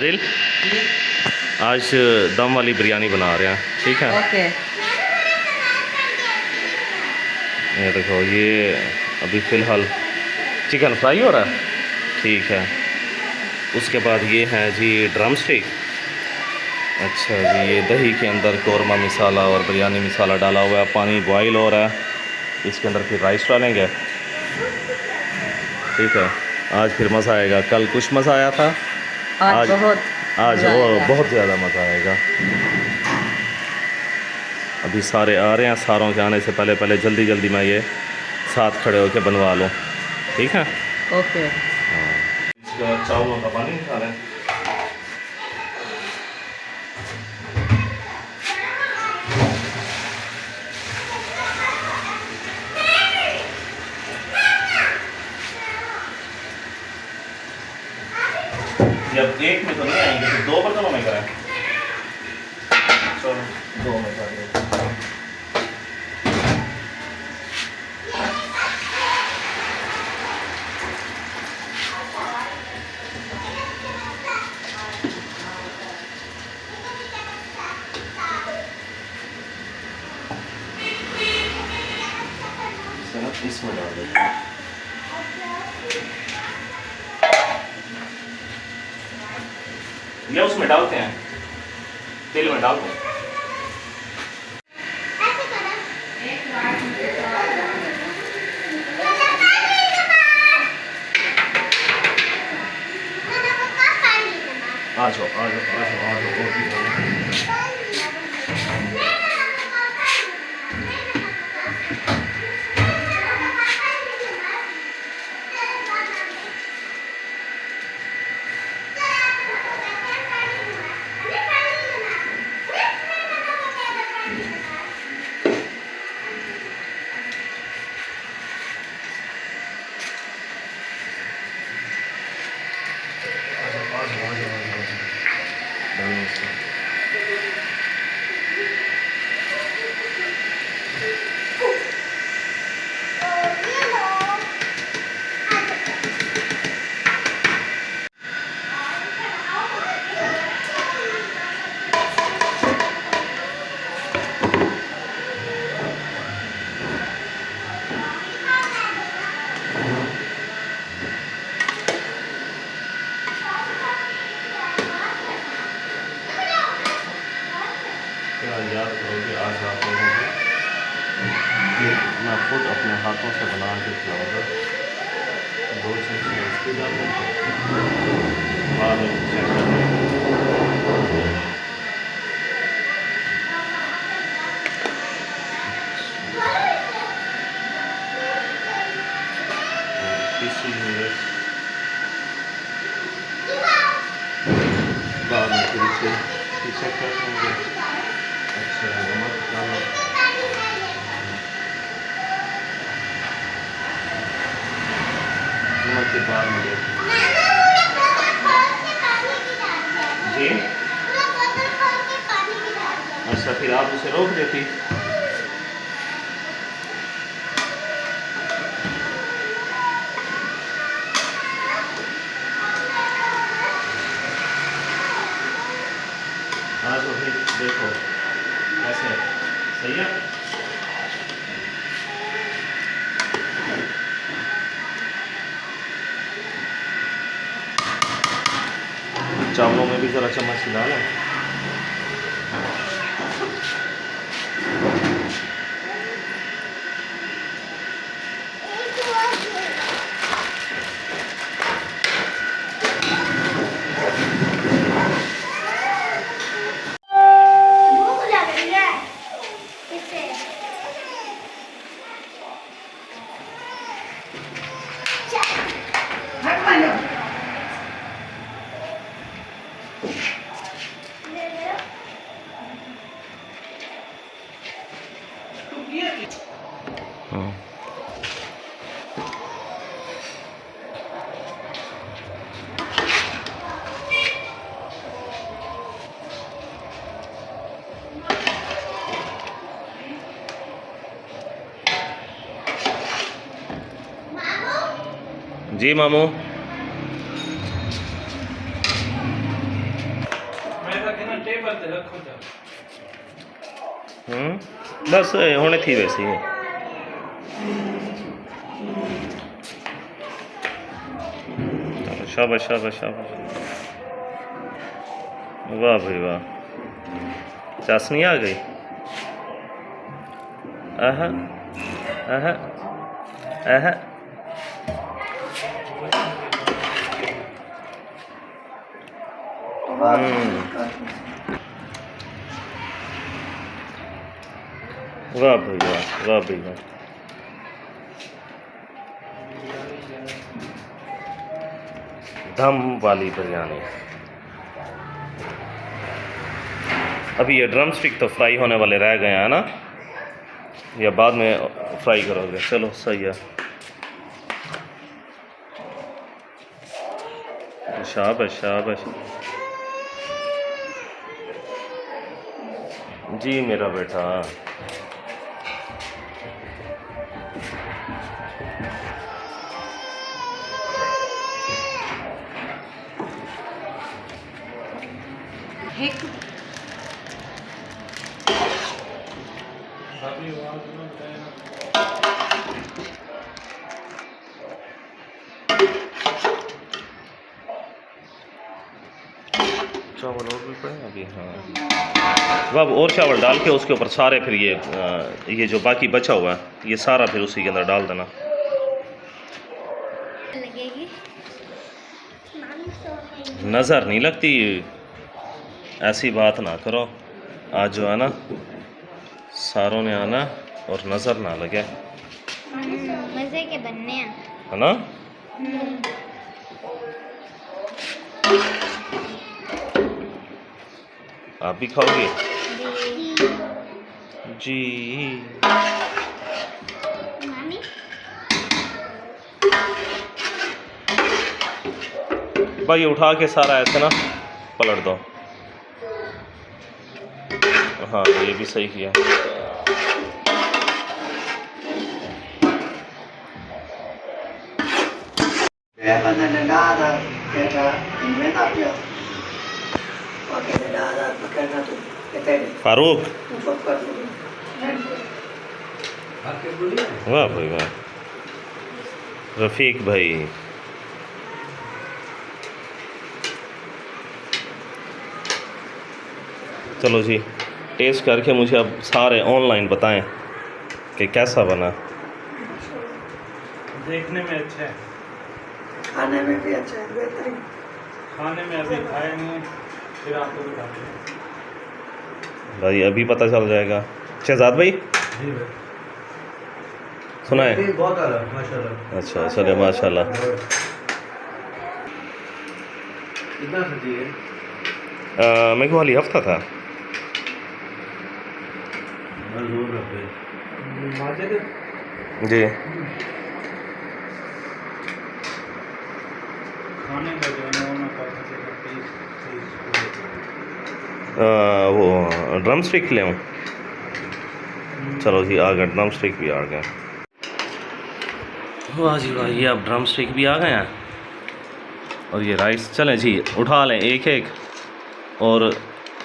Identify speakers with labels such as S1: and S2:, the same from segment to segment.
S1: फाजिल आज दम वाली बिरयानी बना रहे हैं, ठीक है।
S2: ओके।
S1: ये देखो, ये अभी फ़िलहाल चिकन फ्राई हो रहा है, ठीक है। उसके बाद ये है जी ड्रम स्टिक। अच्छा जी, ये दही के अंदर कौरमा मसाला और बिरयानी मसाला डाला हुआ है, पानी बॉयल हो रहा है, इसके अंदर फिर राइस डालेंगे, ठीक है। आज फिर मज़ा आएगा, कल कुछ मज़ा आया था, आज बहुत ज़्यादा मज़ा आएगा। अभी सारे आ रहे हैं, सारों के आने से पहले पहले जल्दी जल्दी मैं ये साथ खड़े होकर बनवा लूँ, ठीक है।
S2: ओके।
S1: हाँ, इसका चावलों का पानी निकाल रहे हैं। जब एक में तो नहीं आएंगे तो दो बर्तनों में करें, चलो दो में कर लें। इसमें डाल देते हैं। या उसमें डालते हैं, तेल में डालते हैं। आ जाओ आ जाओ आ जाओ आ जाओ। याद करोगे आज आप लोगों को मैं खुद अपने हाथों से बना के खिलाऊंगा। दो चीज़ें इसकी डाल बाद में चेक बाद में फिर चेक कर लेंगे। अच्छा नमक डालो, नमक के बाद में जी। अच्छा फिर आप उसे रोक देती। हाँ तो फिर देखो कैसे सही है। चावलों में भी ज़रा चम्मच डाल लें। जी मामू। बस होने थी वैसे ही। शाबाश शाबाश शाबाश, वाह भाई वाह, चाशनी आ गई। आहा आहा आहा, वाह भाई वाह, वाह भाई वाह। दम वाली बिरयानी। अभी ये ड्रम स्टिक तो फ्राई होने वाले रह गए हैं ना, या बाद में फ्राई करोगे? चलो सही है। शाबाश शाबाश जी मेरा बेटा। चावल और भी पड़े अभी, हाँ अब और चावल डाल के उसके ऊपर सारे फिर ये जो बाकी बचा हुआ है ये सारा फिर उसी के अंदर डाल देना। नज़र नहीं लगती, ऐसी बात ना करो। आज जो है ना सारों ने आना और नज़र ना लगे,
S2: मज़े के बनने हैं,
S1: है ना? आप भी खाओगे? जी
S2: मामी।
S1: भाई उठा के सारा ऐसे ना पलट दो। हाँ ये भी सही किया। फारूक, वाह भाई वाह। रफ़ीक भाई, चलो जी टेस्ट करके मुझे अब सारे ऑनलाइन बताएं कि कैसा बना।
S3: देखने में अच्छा है,
S4: खाने में भी अच्छा है, बेहतरीन।
S3: खाने में अभी खाया नहीं है, फिर आपको बताते हैं।
S1: भाई अभी पता चल जाएगा। शहजाद भाई
S3: जी भाई,
S1: सुना है?
S3: बहुत आ रहा है माशाल्लाह।
S1: अच्छा चले माशाल्लाह।
S3: कितना सजी है?
S1: मेरे को हाली हफ्ता था। जी
S3: खाने का जो है ना
S1: वो ड्रम स्टिक ले आऊँ? चलो जी आ गए, ड्रम स्टिक भी आ गए। वाह जी वाह, ये अब ड्रम स्टिक भी आ गए हैं और ये राइस। चलें जी उठा लें एक एक, और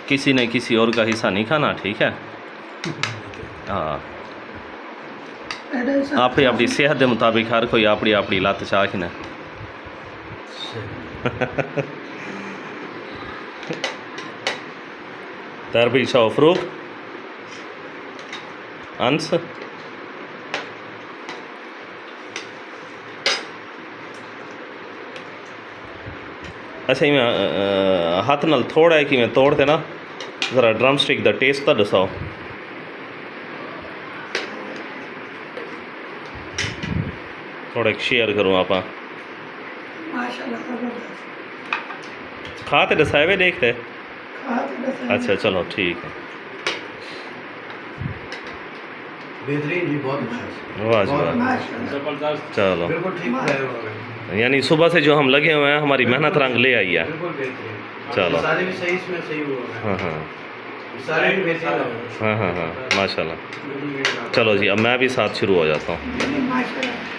S1: किसी ने किसी और का हिस्सा नहीं खाना, ठीक है? हाँ आप ही अपनी सेहत के मुताबिक हर कोई अपनी अपनी लत्त चाह ना। तर भी शाह फरूक अंस अच्छा मैं हाथ नाल थोड़ा है कि मैं तोड़ते ना ज़रा ड्रम स्टिक का टेस्ट तो दसाओ। थोड़ा शेयर करूँ आप
S4: माशाल्लाह जबरदस्त।
S1: खाते दसाए हुए देखते।
S4: खाते दसाए।
S1: अच्छा चलो ठीक है।
S3: बेहतरीन जी, बहुत अच्छा।
S1: वाह जी वाह,
S4: माशाल्लाह
S3: जबरदस्त,
S1: चलो
S3: बिल्कुल ठीक है।
S1: यानी सुबह से जो हम लगे हुए हैं हमारी मेहनत रंग ले आई है।
S3: बिल्कुल बेहतरीन,
S1: चलो।
S3: सारे भी सही इसमें सही हुआ है।
S1: हाँ हाँ
S3: सारे भी बेहतरीन।
S1: हाँ हाँ हाँ माशाल्लाह। चलो जी अब मैं भी साथ शुरू हो जाता हूँ।
S4: माशाल्लाह।